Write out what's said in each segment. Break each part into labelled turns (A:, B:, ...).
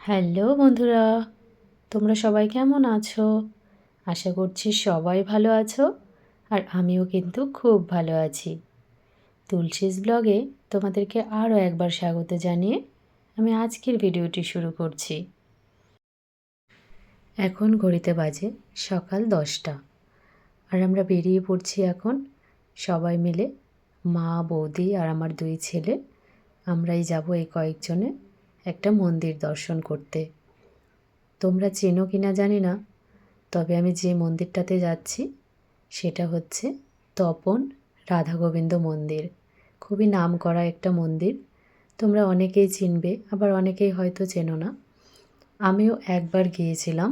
A: Hello বন্ধুরা, তোমরা সবাই কেমন আছো? আশা করছি সবাই ভালো আছো। আর আমিও কিন্তু খুব ভালো আছি। তুলসীস ব্লগে তোমাদেরকে আরও একবার স্বাগত জানিয়ে আমি আজকের ভিডিওটি শুরু করছি। এখন ঘড়িতে বাজে সকাল 10টা, আর আমরা বেরিয়ে পড়ছি এখন সবাই মিলে, মা, বৌদি আর আমার 2 ছেলে। আমরাই যাব এই কয়েকজনে একটা মন্দির দর্শন করতে। তোমরা চেনো কি না জানি না, তবে আমি যে মন্দিরটাতে যাচ্ছি সেটা হচ্ছে তপন রাধা গোবিন্দ মন্দির। খুবই নামকরা একটা মন্দির, তোমরা অনেকেই চিনবে, আবার অনেকেই হয়তো চেনো না। আমিও একবার গিয়েছিলাম,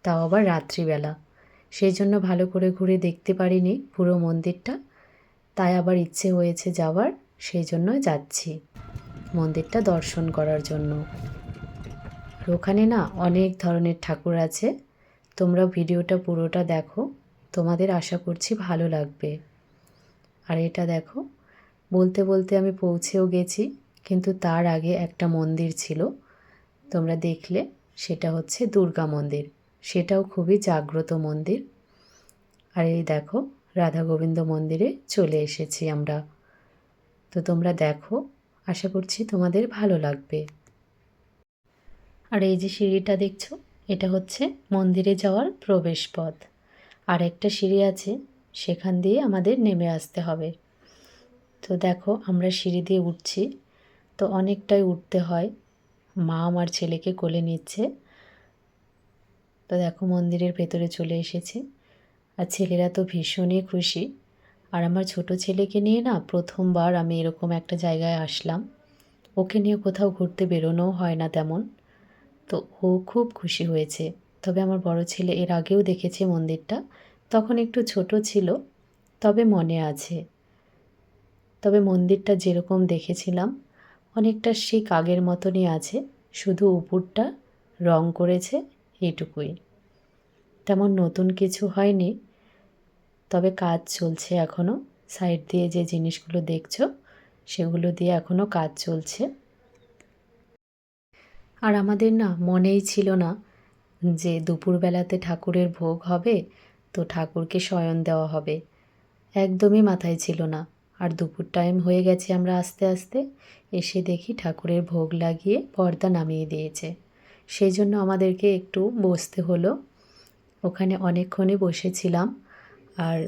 A: তাও আবার রাত্রিবেলা, সেই জন্য ভালো করে ঘুরে দেখতে পারিনি পুরো মন্দিরটা। তাই আবার ইচ্ছে হয়েছে যাওয়ার, সেই জন্য যাচ্ছি মন্দিরটা দর্শন করার জন্য। আর ওখানে না অনেক ধরনের ঠাকুর আছে। তোমরা ভিডিওটা পুরোটা দেখো, তোমাদের আশা করছি ভালো লাগবে। আর এটা দেখো, বলতে বলতে আমি পৌঁছেও গেছি, কিন্তু তার আগে একটা মন্দির ছিল, তোমরা দেখলে, সেটা হচ্ছে দুর্গা মন্দির। সেটাও খুবই জাগ্রত মন্দির। আর এই দেখো, রাধা গোবিন্দ মন্দিরে চলে এসেছি আমরা। তো তোমরা দেখো, আশা করছি তোমাদের ভালো লাগবে। আর এই যে সিঁড়িটা দেখছো, এটা হচ্ছে মন্দিরে যাওয়ার প্রবেশ পথ। আর একটা সিঁড়ি আছে, সেখান দিয়ে আমাদের নেমে আসতে হবে। তো দেখো, আমরা সিঁড়ি দিয়ে উঠছি, তো অনেকটাই উঠতে হয়। মা আমার ছেলেকে কোলে নিচ্ছে। তো দেখো, মন্দিরের ভেতরে চলে এসেছি। আর ছেলেরা তো ভীষণই খুশি। আর আমার ছোট ছেলেকে নিয়ে না প্রথমবার আমি এরকম একটা জায়গায় আসলাম। ওকে নিয়ে কোথাও ঘুরতে বেরোনোও হয় না তেমন। তো ও খুব খুশি হয়েছে। তবে আমার বড় ছেলে এর আগেও দেখেছে মন্দিরটা, তখন একটু ছোট ছিল, তবে মনে আছে। তবে মন্দিরটা যেরকম দেখেছিলাম অনেকটা ঠিক আগের মতনই আছে, শুধু উপরটা রং করেছে, এইটুকুই। তেমন নতুন কিছু হয়নি, তবে কাজ চলছে এখনও। সাইড দিয়ে যে জিনিসগুলো দেখছো সেগুলো দিয়ে এখনও কাজ চলছে। আর আমাদের না মনেই ছিল না যে দুপুরবেলাতে ঠাকুরের ভোগ হবে, তো ঠাকুরকে শয়ন দেওয়া হবে, একদমই মাথায় ছিল না। আর দুপুর টাইম হয়ে গেছে, আমরা আস্তে আস্তে এসে দেখি ঠাকুরের ভোগ লাগিয়ে পর্দা নামিয়ে দিয়েছে। সেই জন্য আমাদেরকে একটু বসতে হলো। ওখানে অনেকক্ষণই বসেছিলাম। আর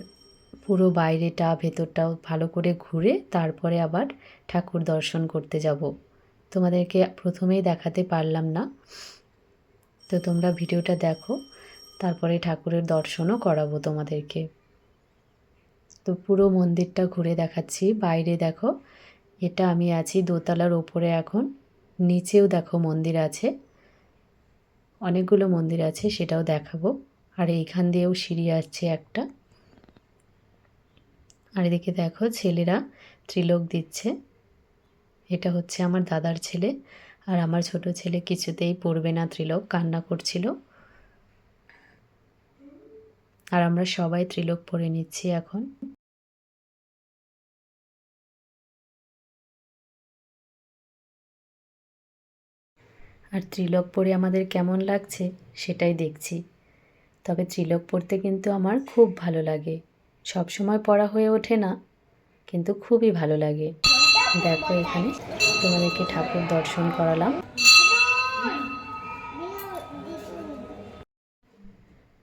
A: পুরো বাইরেটা ভেতরটাও ভালো করে ঘুরে তারপরে আবার ঠাকুর দর্শন করতে যাব। তোমাদেরকে প্রথমেই দেখাতে পারলাম না, তো তোমরা ভিডিওটা দেখো, তারপরে ঠাকুরের দর্শনও করাবো তোমাদেরকে। তো পুরো মন্দিরটা ঘুরে দেখাচ্ছি। বাইরে দেখো, এটা আমি আছি দোতলার ওপরে এখন। নিচেও দেখো মন্দির আছে, অনেকগুলো মন্দির আছে, সেটাও দেখাবো। আর এইখান দিয়েও সিঁড়ি আসছে একটা। আর এদিকে দেখো, ছেলেরা ত্রিলোক দিচ্ছে। এটা হচ্ছে আমার দাদার ছেলে, আর আমার ছোট ছেলে কিছুতেই পড়বে না ত্রিলোক, কান্না করছিল। আর আমরা সবাই ত্রিলোক পড়ে নিচ্ছি এখন। আর ত্রিলোক পড়ে আমাদের কেমন লাগছে সেটাই দেখছি। তবে ত্রিলোক পড়তে কিন্তু আমার খুব ভালো লাগে। সব সময় পড়া হয়ে ওঠে না, কিন্তু খুবই ভালো লাগে। দেখো, এখানে তোমাদেরকে ঠাকুর দর্শন করালাম।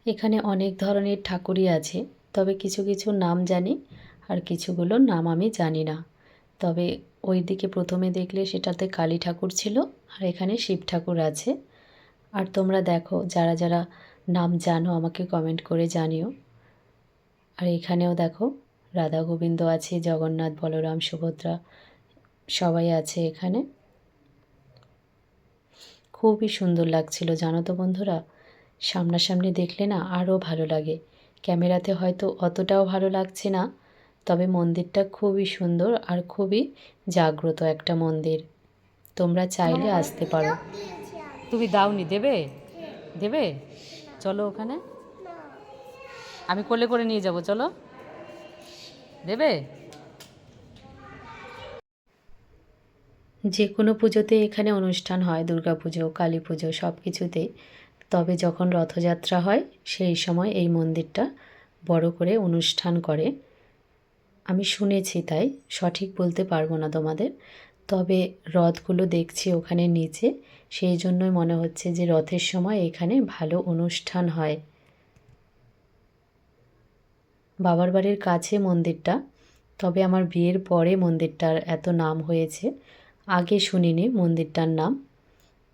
A: এখানে অনেক ধরনের ঠাকুরই আছে, তবে কিছু কিছু নাম জানি, আর কিছুগুলোর নাম আমি জানি না। তবে ওই দিকে প্রথমে দেখলে সেটাতে কালী ঠাকুর ছিল, আর এখানে শিব ঠাকুর আছে। আর তোমরা দেখো, যারা যারা নাম জানো আমাকে কমেন্ট করে জানিও। আর এখানেও দেখো, রাধা গোবিন্দ আছে, জগন্নাথ, বলরাম, সুভদ্রা সবাই আছে এখানে। খুবই সুন্দর লাগছিল জানো তো বন্ধুরা। সামনাসামনি দেখলে না আরও ভালো লাগে। ক্যামেরাতে হয়তো অতটাও ভালো লাগছে না, তবে মন্দিরটা খুবই সুন্দর আর খুবই জাগ্রত একটা মন্দির। তোমরা চাইলে আসতে পারো। তুমি দাওনি, দেবে? দেবে? চলো ওখানে, আমি কোলে করে নিয়ে যাব, চলো। দেবে? যে কোনো পুজোতে এখানে অনুষ্ঠান হয়, দুর্গা পুজো, কালী পুজো সব কিছুতেই। তবে যখন রথযাত্রা হয় সেই সময় এই মন্দিরটা বড় করে অনুষ্ঠান করে। আমি শুনেছি, তাই সঠিক বলতে পারবো না তোমাদের। তবে রথগুলো দেখছি ওখানে নিচে, সেই জন্যই মনে হচ্ছে যে রথের সময় এখানে ভালো অনুষ্ঠান হয়। বাবার বাড়ির কাছে মন্দিরটা, তবে আমার বিয়ের পরে মন্দিরটার এত নাম হয়েছে। আগে শুনিনি মন্দিরটার নাম।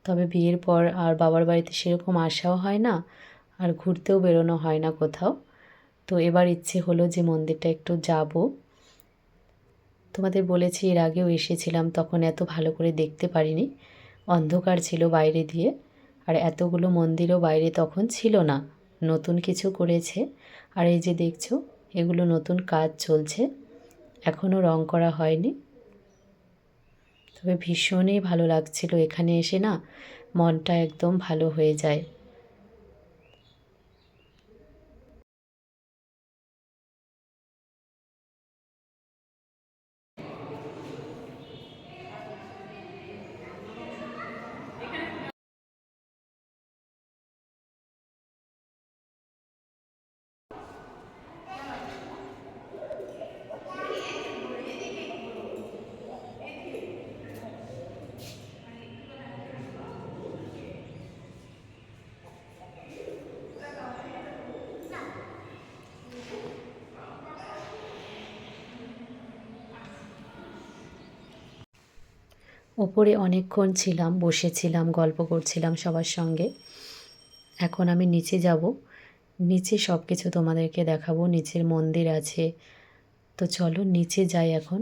A: তবে বিয়ের পর আর বাবার বাড়িতে সেরকম আসাও হয় না, আর ঘুরতেও বেরোনো হয় না কোথাও। তো এবার ইচ্ছে হলো যে মন্দিরটা একটু যাব। তোমাদের বলেছি এর আগেও এসেছিলাম, তখন এত ভালো করে দেখতে পারিনি, অন্ধকার ছিল বাইরে দিয়ে। আর এতগুলো মন্দিরও বাইরে তখন ছিল না, নতুন কিছু করেছে। আর এই যে দেখছো, এগুলো নতুন কাজ চলছে, এখনও রং করা হয়নি। তবে ভীষণই ভালো লাগছিল এখানে এসে, না মনটা একদম ভালো হয়ে যায়। ওপরে অনেকক্ষণ ছিলাম, বসেছিলাম, গল্প করছিলাম সবার সঙ্গে। এখন আমি নিচে যাব, নিচে সব কিছু তোমাদেরকে দেখাবো। নিচের মন্দির আছে, তো চলো নিচে যাই এখন।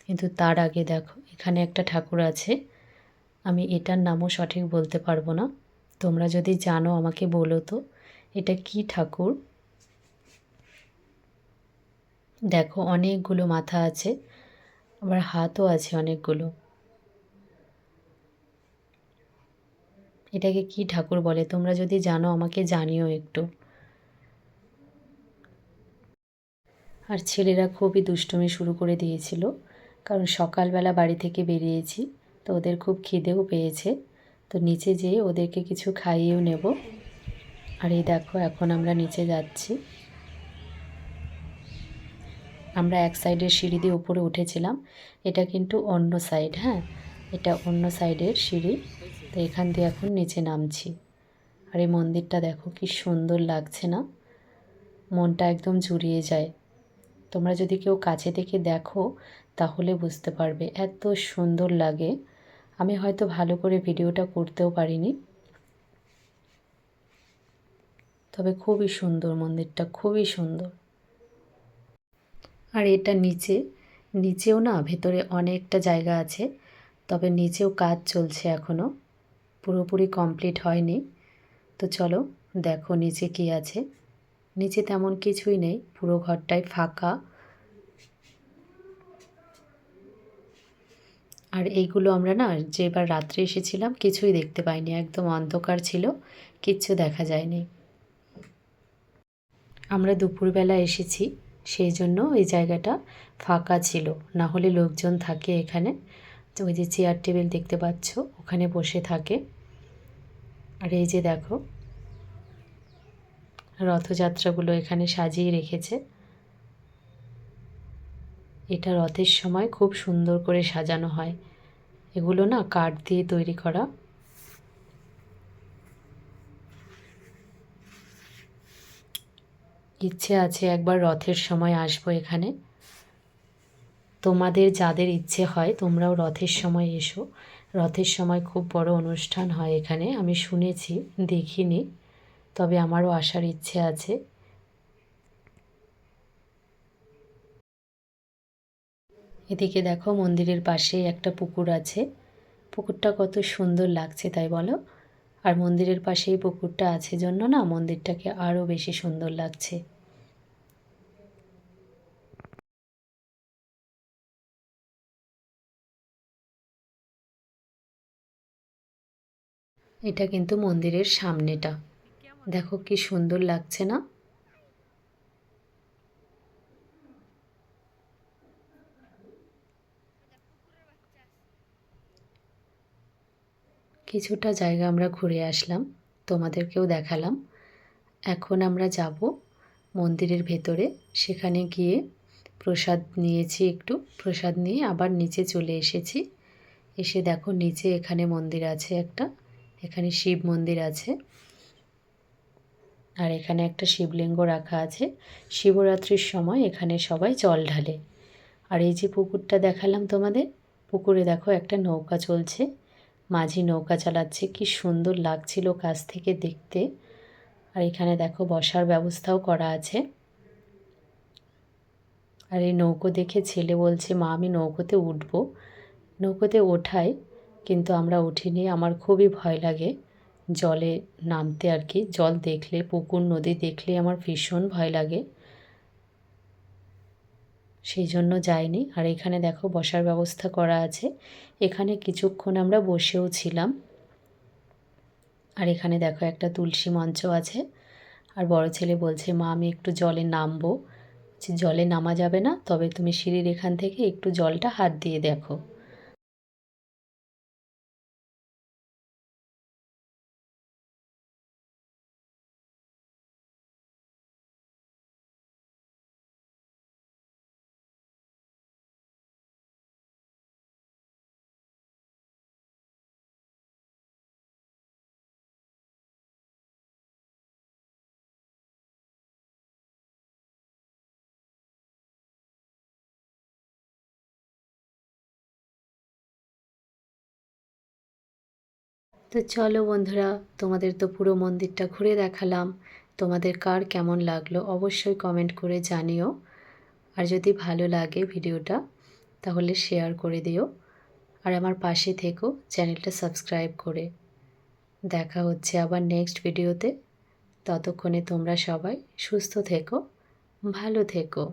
A: কিন্তু তার আগে দেখো, এখানে একটা ঠাকুর আছে, আমি এটার নামও সঠিক বলতে পারবো না। তোমরা যদি জানো আমাকে বলো তো, এটা কি ঠাকুর। দেখো অনেকগুলো মাথা আছে, আবার হাতও আছে অনেকগুলো। এটাকে কি ঠাকুর বলে, তোমরা যদি জানো আমাকে জানিও একটু। আর ছেলেরা খুবই দুষ্টুমি শুরু করে দিয়েছিল, কারণ সকালবেলা বাড়ি থেকে বেরিয়েছি, তো ওদের খুব খিদেও পেয়েছে। তো নিচে যেয়ে ওদেরকে কিছু খাইয়েও নেব। আর এই দেখো এখন আমরা নিচে যাচ্ছি। আমরা এক সাইডের সিঁড়ি দিয়ে উপরে উঠেছিলাম, এটা কিন্তু অন্য সাইড, হ্যাঁ এটা অন্য সাইডের সিঁড়ি। তো এখান দিয়ে এখন নিচে নামছি। আর এই মন্দিরটা দেখো কি সুন্দর লাগছে না, মনটা একদম জুড়িয়ে যায়। তোমরা যদি কেউ কাছে থেকে দেখো তাহলে বুঝতে পারবে এত সুন্দর লাগে। আমি হয়তো ভালো করে ভিডিওটা করতেও পারিনি, তবে খুবই সুন্দর মন্দিরটা, খুবই সুন্দর। আর এটা নিচে, নিচেও না ভেতরে অনেকটা জায়গা আছে, তবে নিচেও কাজ চলছে এখনও, পুরোপুরি কমপ্লিট হয়নি। তো চলো দেখো নিচে কি আছে। নিচে তেমন কিছুই নেই, পুরো ঘরটাই ফাঁকা। আর এইগুলো আমরা না যেবার রাত্রে এসেছিলাম কিছুই দেখতে পাইনি, একদম অন্ধকার ছিল, কিচ্ছু দেখা যায়নি। আমরা দুপুরবেলা এসেছি, সেই জন্য এই জায়গাটা ফাঁকা ছিল, না হলে লোকজন থাকে এখানে। তো ওই যে চেয়ার টেবিল দেখতে পাচ্ছ, ওখানে বসে থাকে। আর এই যে দেখো রথযাত্রাগুলো এখানে সাজিয়ে রেখেছে। এটা রথের সময় খুব সুন্দর করে সাজানো হয়, এগুলো না কাঠ দিয়ে তৈরি করা। ইচ্ছে আছে একবার রথের সময় আসবো এখানে। তোমাদের যাদের ইচ্ছে হয় তোমরাও রথের সময় এসো, রথের সময় খুব বড় অনুষ্ঠান হয় এখানে, আমি শুনেছি, দেখিনি, তবে আমারও আসার ইচ্ছে আছে। এদিকে দেখো মন্দিরের পাশেই একটা পুকুর আছে, পুকুরটা কত সুন্দর লাগছে তাই বলো। আর মন্দিরের পাশেই পুকুরটা আছে জন্য না মন্দিরটাকে আরও বেশি সুন্দর লাগছে। এটা কিন্তু মন্দিরের সামনেটা, দেখো কি সুন্দর লাগছে না। কিছুটা জায়গা আমরা ঘুরে আসলাম, তোমাদেরকেও দেখালাম। এখন আমরা যাব মন্দিরের ভেতরে। সেখানে গিয়ে প্রসাদ নিয়েছি, একটু প্রসাদ নিয়ে আবার নিচে চলে এসেছি। এসে দেখো নিচে এখানে মন্দির আছে একটা, এখানে শিব মন্দির আছে, আর এখানে একটা শিবলিঙ্গ রাখা আছে। শিবরাত্রির সময় এখানে সবাই জল ঢালে। আর এই যে পুকুরটা দেখালাম তোমাদের, পুকুরে দেখো একটা নৌকা চলছে, মাঝি নৌকা চালাচ্ছে, কি সুন্দর লাগছিল কাছ থেকে দেখতে। আর এখানে দেখো বসার ব্যবস্থাও করা আছে। আর এই নৌকো দেখে ছেলে বলছে, মা আমি নৌকোতে উঠবো। নৌকোতে ওঠাই, কিন্তু আমরা উঠিনি। আমার খুবই ভয় লাগে জলে নামতে আর কি। জল দেখলে, পুকুর নদী দেখলে আমার ভীষণ ভয় লাগে, সেই জন্য যাইনি। আর এখানে দেখো বসার ব্যবস্থা করা আছে, এখানে কিছুক্ষণ আমরা বসেও ছিলাম। আর এখানে দেখো একটা তুলসী মঞ্চ আছে। আর বড় ছেলে বলছে, মা আমি একটু জলে নামবো। জলে নামা যাবে না, তবে তুমি সিঁড়ির এখান থেকে একটু জলটা হাত দিয়ে দেখো। তো চলো বন্ধুরা, তোমাদের তো পুরো মন্দিরটা ঘুরে দেখালাম। তোমাদের কার কেমন লাগলো অবশ্যই কমেন্ট করে জানিও। আর যদি ভালো লাগে ভিডিওটা তাহলে শেয়ার করে দিও। আর আমার পাশে থেকো চ্যানেলটা সাবস্ক্রাইব করে। দেখা হচ্ছে আবার নেক্সট ভিডিওতে। ততক্ষণে তোমরা সবাই সুস্থ থেকো, ভালো থেকো।